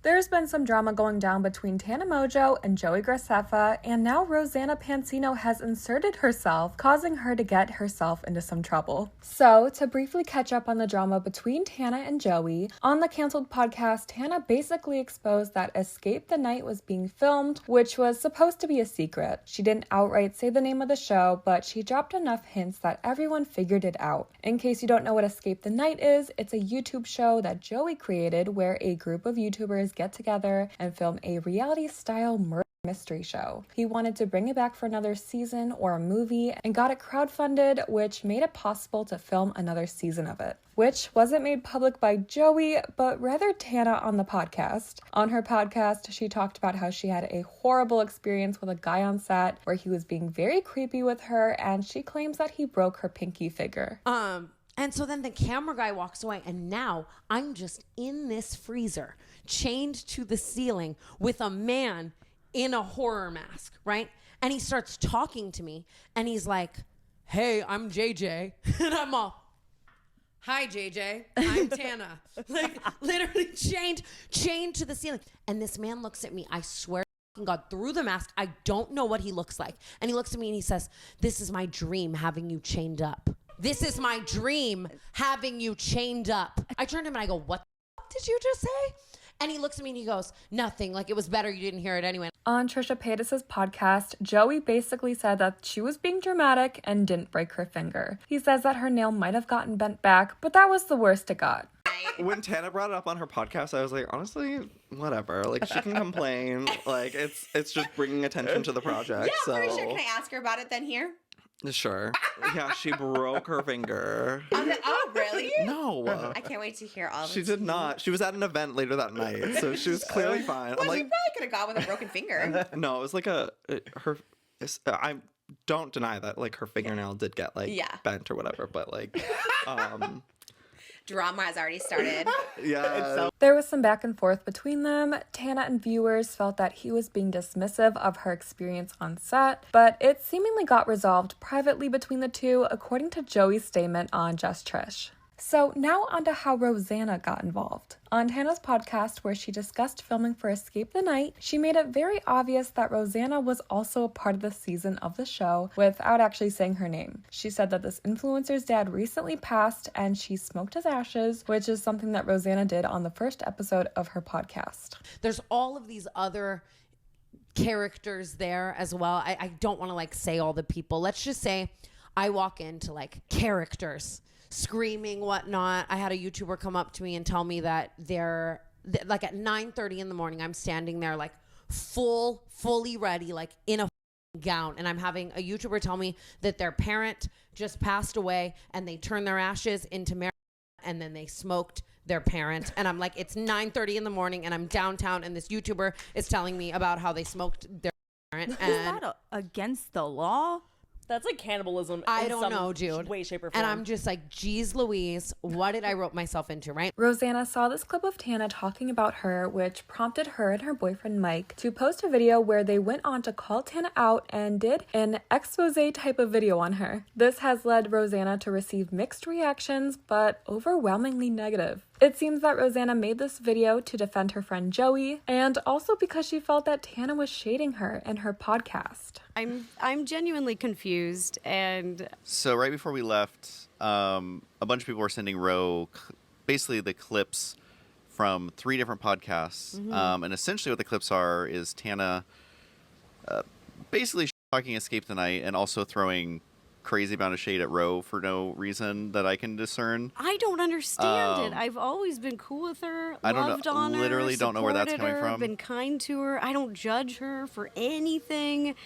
There's been some drama going down between Tana Mongeau and Joey Graceffa, and now Rosanna Pansino has inserted herself, causing her to get herself into some trouble. So, to briefly catch up on the drama between Tana and Joey, on the canceled podcast, Tana basically exposed that Escape the Night was being filmed, which was supposed to be a secret. She didn't outright say the name of the show, but she dropped enough hints that everyone figured it out. In case you don't know what Escape the Night is, it's a YouTube show that Joey created where a group of YouTubers get together and film a reality-style murder mystery show. He wanted to bring it back for another season or a movie and got it crowdfunded, which made it possible to film another season of it, which wasn't made public by Joey, but rather Tana on the podcast. On her podcast, she talked about how she had a horrible experience with a guy on set where he was being very creepy with her, and she claims that he broke her pinky finger. And so then the camera guy walks away, and now I'm just in this freezer, chained to the ceiling with a man in a horror mask, right? And he starts talking to me, and he's like, "Hey, I'm JJ." And I'm all, "Hi, JJ. I'm Tana." Like, literally chained to the ceiling. And this man looks at me, I swear to God, through the mask. I don't know what he looks like. And he looks at me and he says, "This is my dream, having you chained up. This is my dream, having you chained up." I turned to him and I go, "What the fuck did you just say?" And he looks at me and he goes, "Nothing. Like, it was better you didn't hear it anyway." On Trisha Paytas' podcast, Joey basically said that she was being dramatic and didn't break her finger. He says that her nail might have gotten bent back, but that was the worst it got. When Tana brought it up on her podcast, I was like, honestly, whatever. Like, she can complain. Like, it's just bringing attention to the project. Yeah, I'm pretty sure. Can I ask her about it then here? Sure. Yeah, she broke her finger. Oh, really? No. I can't wait to hear all of it. She did not. She was at an event later that night, so she was clearly fine. Well, she probably could have gone with a broken finger. No, it was like I don't deny that, like, her fingernail did get, like, bent or whatever, but, like, Drama has already started. Yeah. There was some back and forth between them. Tana and viewers felt that he was being dismissive of her experience on set, but it seemingly got resolved privately between the two, according to Joey's statement on Just Trish. So now onto how Rosanna got involved. On Tana's podcast, where she discussed filming for Escape the Night, she made it very obvious that Rosanna was also a part of the season of the show without actually saying her name. She said that this influencer's dad recently passed and she smoked his ashes, which is something that Rosanna did on the first episode of her podcast. There's all of these other characters there as well. I don't want to, like, say all the people. Let's just say I walk into, like, characters screaming, whatnot. I had a YouTuber come up to me and tell me that they're like at 9:30 in the morning, I'm standing there like fully ready, like in a gown, and I'm having a YouTuber tell me that their parent just passed away and they turned their ashes into marijuana and then they smoked their parent. And I'm like, it's 9:30 in the morning and I'm downtown and this YouTuber is telling me about how they smoked their parent. Is that against the law? That's like cannibalism. I don't know, dude. Way, shape, or form. And I'm just like, geez Louise, what did I rope myself into, right? Rosanna saw this clip of Tana talking about her, which prompted her and her boyfriend Mike to post a video where they went on to call Tana out and did an expose type of video on her. This has led Rosanna to receive mixed reactions, but overwhelmingly negative. It seems that Rosanna made this video to defend her friend Joey, and also because she felt that Tana was shading her in her podcast. I'm genuinely confused, and so right before we left, a bunch of people were sending Ro basically the clips from 3 different podcasts, and essentially what the clips are is Tana basically talking Escape the Night and also throwing crazy amount of shade at Ro for no reason that I can discern. I don't understand it. I've always been cool with her, loved on her, literally don't know where that's coming from. Been kind to her. I don't judge her for anything.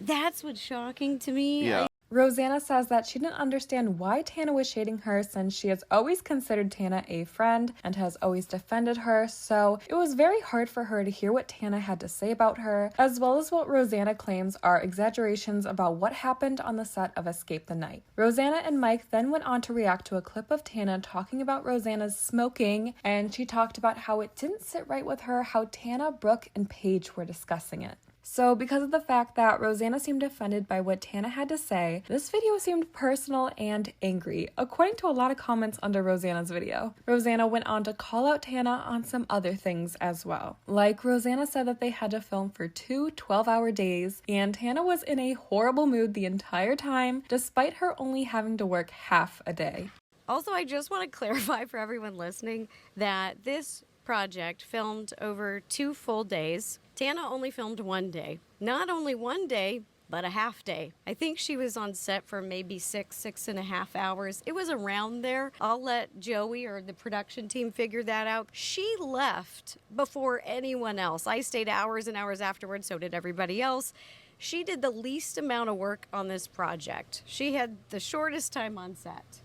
That's what's shocking to me. Yeah. Rosanna says that she didn't understand why Tana was shading her since she has always considered Tana a friend and has always defended her, so it was very hard for her to hear what Tana had to say about her, as well as what Rosanna claims are exaggerations about what happened on the set of Escape the Night. Rosanna and Mike then went on to react to a clip of Tana talking about Rosanna's smoking, and she talked about how it didn't sit right with her how Tana, Brooke, and Paige were discussing it. So because of the fact that Rosanna seemed offended by what Tana had to say, this video seemed personal and angry, according to a lot of comments under Rosanna's video. Rosanna went on to call out Tana on some other things as well. Like, Rosanna said that they had to film for 2 12-hour days, and Tana was in a horrible mood the entire time, despite her only having to work half a day. Also, I just want to clarify for everyone listening that this project filmed over 2 full days. Tana only filmed 1 day. Not only 1 day, but a half day. I think she was on set for maybe 6.5 hours. It was around there. I'll let Joey or the production team figure that out. She left before anyone else. I stayed hours and hours afterwards, so did everybody else. She did the least amount of work on this project. She had the shortest time on set.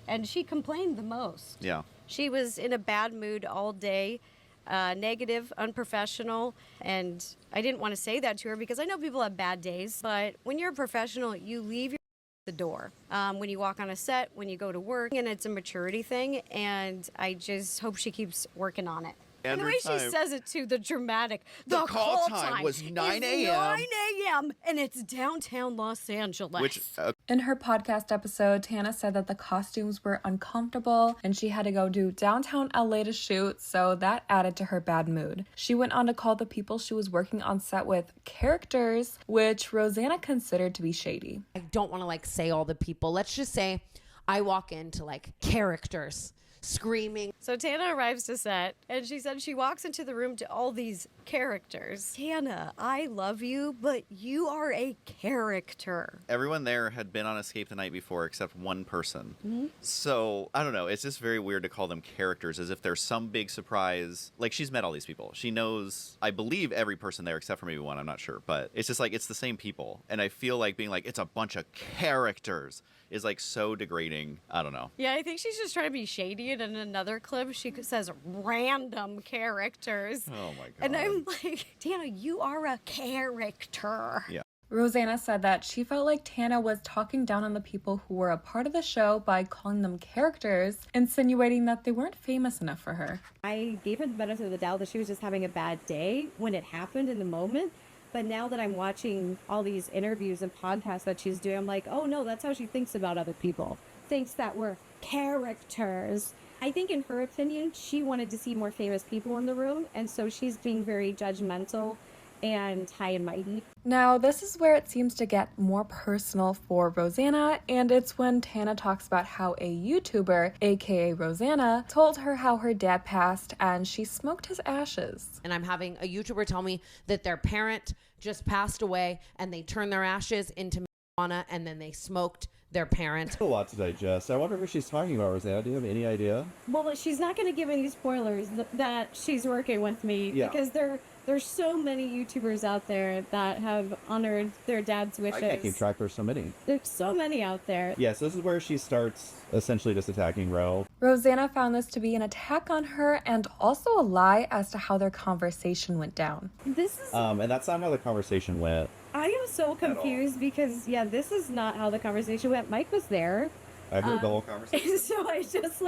And she complained the most. Yeah. She was in a bad mood all day, negative, unprofessional, and I didn't want to say that to her because I know people have bad days, but when you're a professional, you leave your the door when you walk on a set, when you go to work, and it's a maturity thing, and I just hope she keeps working on it. And the way she says it too, the dramatic. The call time was 9 a.m. 9 a.m. and it's downtown Los Angeles. Which, In her podcast episode, Tana said that the costumes were uncomfortable and she had to go to downtown LA to shoot, so that added to her bad mood. She went on to call the people she was working on set with characters, which Rosanna considered to be shady. I don't want to say all the people. Let's just say I walk into characters screaming. So Tana arrives to set, and she said she walks into the room to all these characters. Tana, I love you, but you are a character. everyone there had been on Escape the night before except one person. Mm-hmm. So, I don't know. It's just very weird to call them characters as if there's some big surprise. She's met all these people. She knows, I believe, every person there except for maybe one. I'm not sure. But it's just it's the same people. And I feel like being it's a bunch of characters is so degrading. I don't know. Yeah, I think she's just trying to be shady. And in another clip, she says random characters. Oh my God. And I'm like, Tana, you are a character. Yeah. Rosanna said that she felt like Tana was talking down on the people who were a part of the show by calling them characters, insinuating that they weren't famous enough for her. I gave her the benefit of the doubt that she was just having a bad day when it happened in the moment. But now that I'm watching all these interviews and podcasts that she's doing, I'm like, oh no, that's how she thinks about other people. Thinks that we're characters. I think in her opinion, she wanted to see more famous people in the room. And so she's being very judgmental and high and mighty. Now, this is where it seems to get more personal for Rosanna, and it's when Tana talks about how a YouTuber, aka Rosanna, told her how her dad passed and she smoked his ashes. And I'm having a YouTuber tell me that their parent just passed away and they turned their ashes into marijuana and then they smoked their parent. A lot to digest. I wonder what she's talking about, Rosanna. Do you have any idea? Well, she's not going to give any spoilers that she's working with me because there's so many YouTubers out there that have honored their dad's wishes. I can't keep track. There's so many. There's so many out there. Yes, this is where she starts essentially just attacking Ro. Rosanna found this to be an attack on her and also a lie as to how their conversation went down. This is And that's not how the conversation went. I am so confused because this is not how the conversation went. Mike was there. I heard the whole conversation. So I just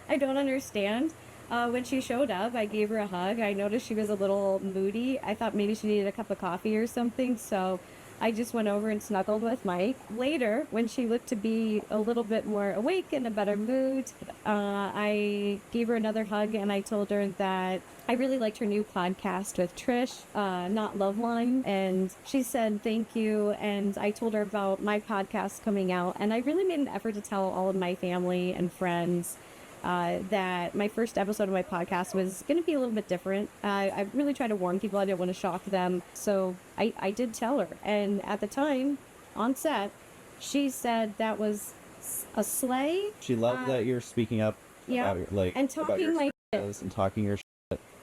I don't understand. When she showed up, I gave her a hug. I noticed she was a little moody. I thought maybe she needed a cup of coffee or something. So I just went over and snuggled with Mike. Later, when she looked to be a little bit more awake and a better mood, I gave her another hug and I told her that I really liked her new podcast with Trish, Not Loveline. And she said, thank you. And I told her about my podcast coming out. And I really made an effort to tell all of my family and friends that my first episode of my podcast was going to be a little bit different. I really tried to warn people. I didn't want to shock them. So I did tell her. And at the time, on set, she said that was a sleigh. She loved that you're speaking up Yeah. about your, And talking my shit and talking your shit.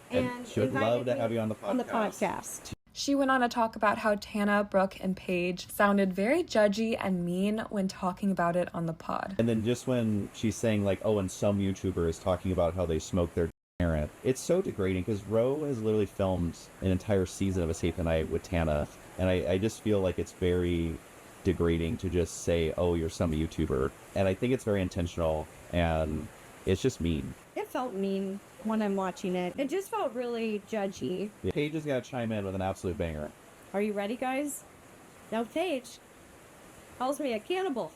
And she would love to have you on the podcast. On the podcast. She went on to talk about how Tana, Brooke, and Paige sounded very judgy and mean when talking about it on the pod. And then just when she's saying and some YouTuber is talking about how they smoke their parent, it's so degrading because Ro has literally filmed an entire season of Escape the Night with Tana. And I just feel like it's very degrading to just say, oh, you're some YouTuber. And I think it's very intentional and it's just mean. It felt mean when I'm watching it. It just felt really judgy. Paige has got to chime in with an absolute banger. Are you ready, guys? Now, Paige calls me a cannibal.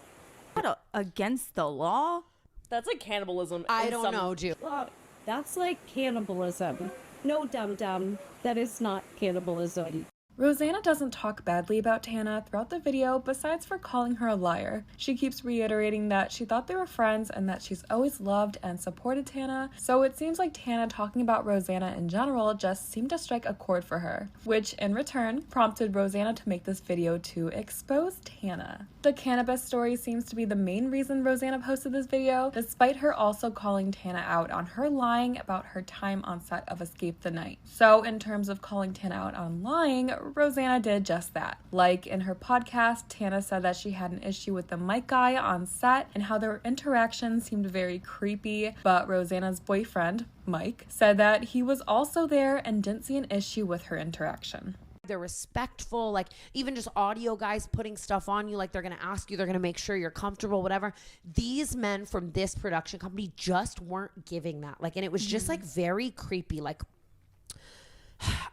Against the law? That's like cannibalism. I in don't some- know, Julie. Well, that's like cannibalism. No, dum-dum. That is not cannibalism. Rosanna doesn't talk badly about Tana throughout the video besides for calling her a liar. She keeps reiterating that she thought they were friends and that she's always loved and supported Tana, so it seems like Tana talking about Rosanna in general just seemed to strike a chord for her, which in return prompted Rosanna to make this video to expose Tana. The cannabis story seems to be the main reason Rosanna posted this video, despite her also calling Tana out on her lying about her time on set of Escape the Night. So in terms of calling Tana out on lying, Rosanna did just that. Like in her podcast, Tana said that she had an issue with the Mike guy on set and how their interaction seemed very creepy, but Rosanna's boyfriend, Mike, said that he was also there and didn't see an issue with her interaction. They're respectful, like even just audio guys putting stuff on you, like they're gonna ask you, they're gonna make sure you're comfortable, whatever. These men from this production company just weren't giving that, like, and it was just like very creepy, like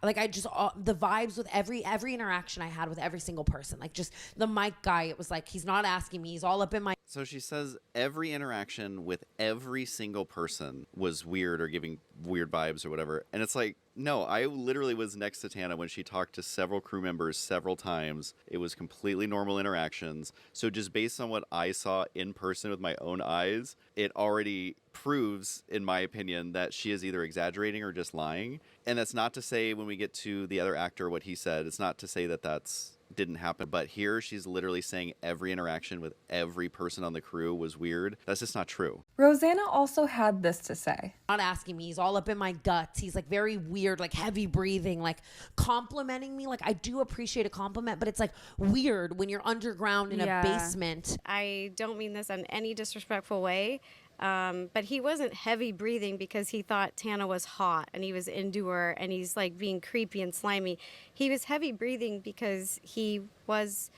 I just the vibes with every interaction I had with every single person, like just the Mike guy, it was like he's not asking me, he's all up in my. So she says every interaction with every single person was weird or giving weird vibes or whatever. And it's like, no, I literally was next to Tana when she talked to several crew members several times. It was completely normal interactions. So just based on what I saw in person with my own eyes, it already proves, in my opinion, that she is either exaggerating or just lying. And that's not to say when we get to the other actor, what he said, it's not to say that that's didn't happen, but here she's literally saying every interaction with every person on the crew was weird. That's just not true. Rosanna also had this to say. Not asking me, he's all up in my guts, he's like very weird, like heavy breathing, like complimenting me. Like I do appreciate a compliment, but it's like weird when you're underground in a basement. I don't mean this in any disrespectful way, but he wasn't heavy breathing because he thought Tana was hot and he was into her and he's like being creepy and slimy. He was heavy breathing because he was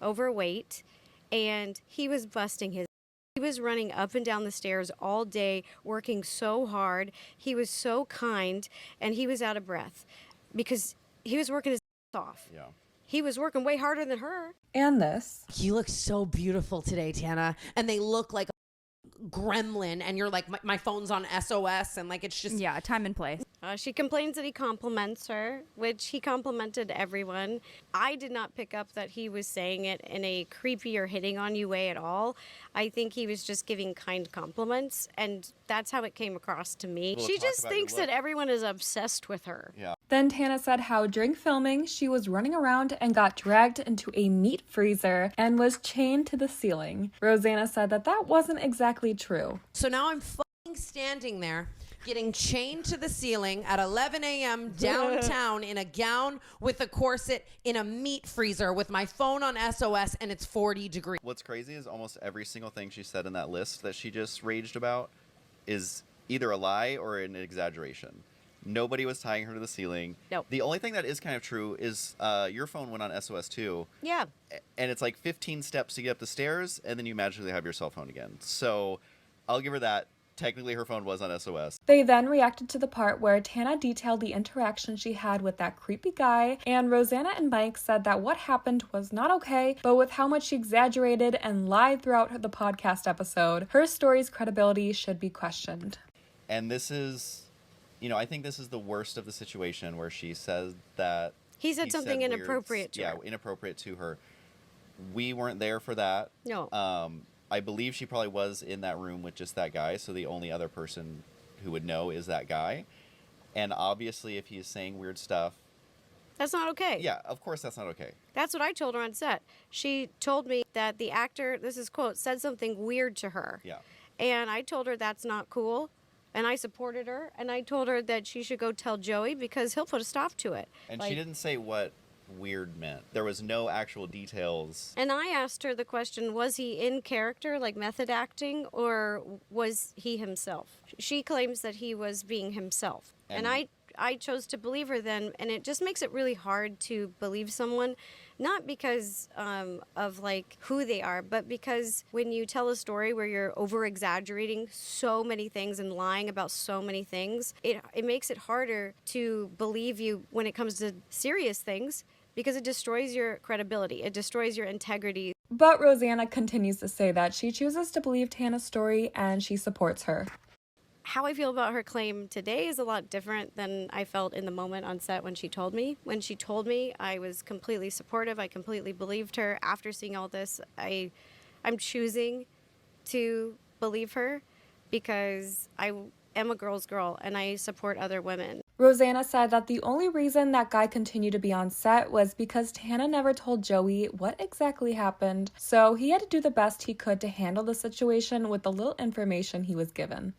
overweight and he was busting his. He was running up and down the stairs all day, working so hard. He was so kind and he was out of breath because he was working his off. Yeah. He was working way harder than her. And this. You look so beautiful today, Tana. And they look like a gremlin and you're like, my phone's on SOS and like it's just. Yeah, time and place. She complains that he compliments her, which he complimented everyone. I did not pick up that he was saying it in a creepy or hitting on you way at all. I think he was just giving kind compliments, and that's how it came across to me. Well, she talk just about your thinks look. that everyone is obsessed with her. Yeah. Then Tana said how during filming, she was running around and got dragged into a meat freezer and was chained to the ceiling. Rosanna said that that wasn't exactly true. So now I'm fucking standing there getting chained to the ceiling at 11 a.m. downtown in a gown with a corset in a meat freezer with my phone on SOS and it's 40 degrees. What's crazy is almost every single thing she said in that list that she just raged about is either a lie or an exaggeration. Nobody was tying her to the ceiling. Nope. The only thing that is kind of true is your phone went on SOS too. Yeah. And it's like 15 steps to get up the stairs, and then you magically have your cell phone again. So I'll give her that. Technically, her phone was on SOS. They then reacted to the part where Tana detailed the interaction she had with that creepy guy, and Rosanna and Mike said that what happened was not okay, but with how much she exaggerated and lied throughout the podcast episode, her story's credibility should be questioned. And this is, I think this is the worst of the situation where she says that He said something weird- inappropriate to her. Yeah, inappropriate to her. We weren't there for that. No. I believe she probably was in that room with just that guy, so the only other person who would know is that guy. And obviously, if he is saying weird stuff, That's not okay. yeah, of course that's not okay. That's what I told her on set. She told me that the actor, this is quote, said something weird to her. Yeah. And I told her that's not cool. And I supported her. And I told her that she should go tell Joey because he'll put a stop to it. And she didn't say what weird meant. There was no actual details. And I asked her the question, was he in character, like method acting, or was he himself? She claims that he was being himself. And I chose to believe her then, and it just makes it really hard to believe someone, not because of like who they are, but because when you tell a story where you're over exaggerating so many things and lying about so many things, it makes it harder to believe you when it comes to serious things, because it destroys your credibility. It destroys your integrity. But Rosanna continues to say that she chooses to believe Tana's story and she supports her. How I feel about her claim today is a lot different than I felt in the moment on set when she told me. When she told me, I was completely supportive. I completely believed her. After seeing all this, I'm choosing to believe her because I am a girl's girl and I support other women. Rosanna said that the only reason that guy continued to be on set was because Tana never told Joey what exactly happened, so he had to do the best he could to handle the situation with the little information he was given.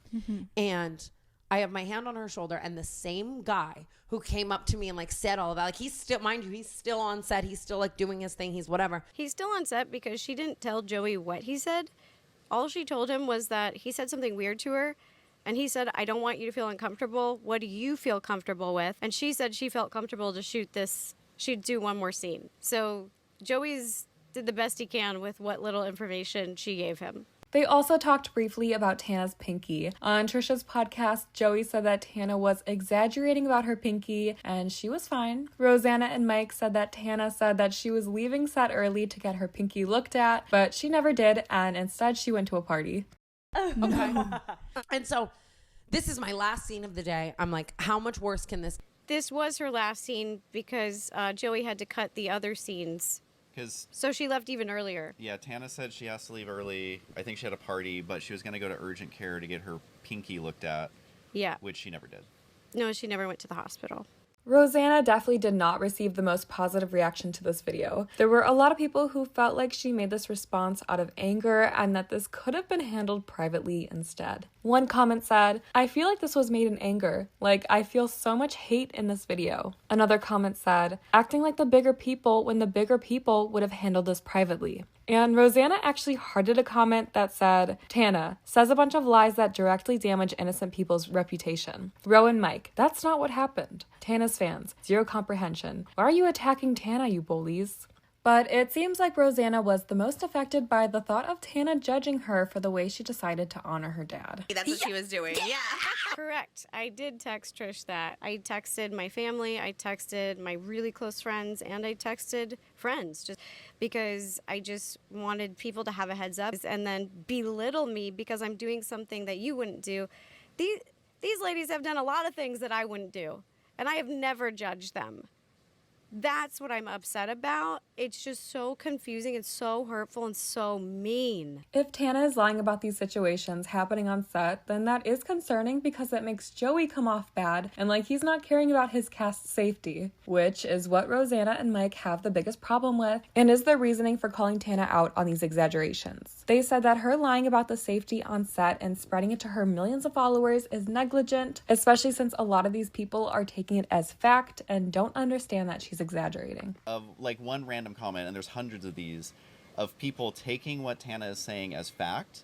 And I have my hand on her shoulder, and the same guy who came up to me and like said all of that, like he's still, mind you, he's still on set. He's still like doing his thing. He's whatever. He's still on set because she didn't tell Joey what he said. All she told him was that he said something weird to her. And he said, I don't want you to feel uncomfortable. What do you feel comfortable with? And she said she felt comfortable to shoot this. She'd do one more scene. So Joey's did the best he can with what little information she gave him. They also talked briefly about Tana's pinky. On Trisha's podcast, Joey said that Tana was exaggerating about her pinky, and she was fine. Rosanna and Mike said that Tana said that she was leaving set early to get her pinky looked at, but she never did, and instead she went to a party. Okay. And so this is my last scene of the day. I'm like, how much worse can this? This was her last scene because Joey had to cut the other scenes. Because, So she left even earlier. yeah, Tana said she has to leave early. I think she had a party, but she was going to go to urgent care to get her pinky looked at, Yeah. which she never did. No, she never went to the hospital. Rosanna definitely did not receive the most positive reaction to this video. There were a lot of people who felt like she made this response out of anger and that this could have been handled privately instead. One comment said, I feel like this was made in anger. Like, I feel so much hate in this video. Another comment said, acting like the bigger people when the bigger people would have handled this privately. And Rosanna actually hearted a comment that said, Tana says a bunch of lies that directly damage innocent people's reputation. Ro and Mike, that's not what happened. Tana's fans, zero comprehension. Why are you attacking Tana, you bullies? But it seems like Rosanna was the most affected by the thought of Tana judging her for the way she decided to honor her dad. That's what she was doing. Yeah. Correct. I did text Trish that. I texted my family, I texted my really close friends, and I texted friends just because I just wanted people to have a heads up and then belittle me because I'm doing something that you wouldn't do. These ladies have done a lot of things that I wouldn't do, and I have never judged them. That's what I'm upset about. It's just so confusing and so hurtful and so mean. If Tana is lying about these situations happening on set, then that is concerning because it makes Joey come off bad and like he's not caring about his cast's safety, which is what Rosanna and Mike have the biggest problem with and is their reasoning for calling Tana out on these exaggerations. They said that her lying about the safety on set and spreading it to her millions of followers is negligent, especially since a lot of these people are taking it as fact and don't understand that she's exaggerating. Of like one random comment, and there's hundreds of these, of people taking what Tana is saying as fact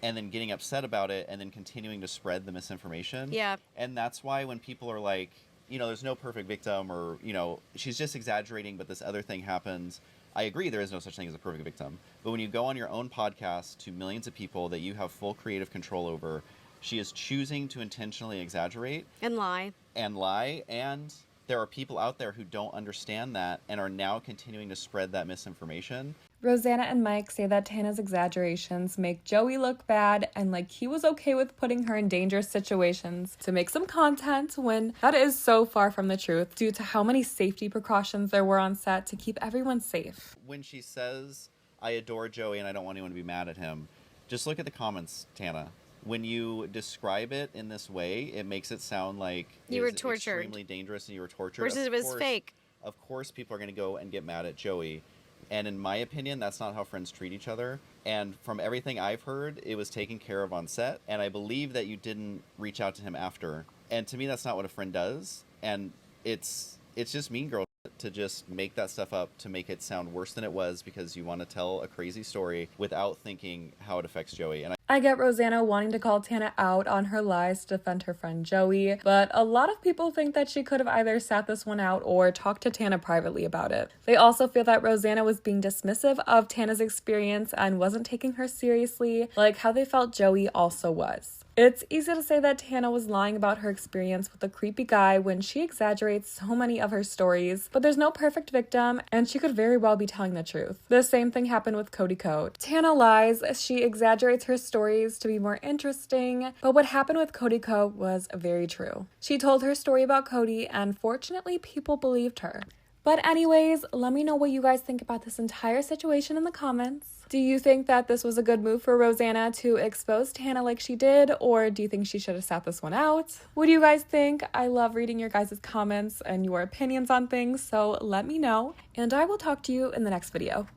and then getting upset about it and then continuing to spread the misinformation. Yeah. And that's why when people are like, you know, there's no perfect victim, or, you know, she's just exaggerating, but this other thing happens. I agree, there is no such thing as a perfect victim. But when you go on your own podcast to millions of people that you have full creative control over, she is choosing to intentionally exaggerate And lie. and there are people out there who don't understand that and are now continuing to spread that misinformation. Rosanna and Mike say that Tana's exaggerations make Joey look bad and like he was okay with putting her in dangerous situations to make some content when that is so far from the truth due to how many safety precautions there were on set to keep everyone safe. When she says, I adore Joey and I don't want anyone to be mad at him, just look at the comments, Tana. When you describe it in this way, it makes it sound like You it were was tortured. extremely dangerous and you were tortured. Versus it was course- fake. Of course, people are going to go and get mad at Joey. And in my opinion, that's not how friends treat each other. And from everything I've heard, it was taken care of on set. And I believe that you didn't reach out to him after. And to me, that's not what a friend does. And it's just mean girl to just make that stuff up to make it sound worse than it was because you want to tell a crazy story without thinking how it affects Joey. And I get Rosanna wanting to call Tana out on her lies to defend her friend Joey, but a lot of people think that she could have either sat this one out or talked to Tana privately about it. They also feel that Rosanna was being dismissive of Tana's experience and wasn't taking her seriously, like how they felt Joey also was. It's easy to say that Tana was lying about her experience with a creepy guy when she exaggerates so many of her stories, but there's no perfect victim, and she could very well be telling the truth. The same thing happened with Cody Coate. Tana lies, she exaggerates her stories to be more interesting, but what happened with Cody Coate was very true. She told her story about Cody, and fortunately, people believed her. But anyways, let me know what you guys think about this entire situation in the comments. Do you think that this was a good move for Rosanna to expose Tana like she did, or do you think she should have sat this one out? What do you guys think? I love reading your guys' comments and your opinions on things, so let me know, and I will talk to you in the next video.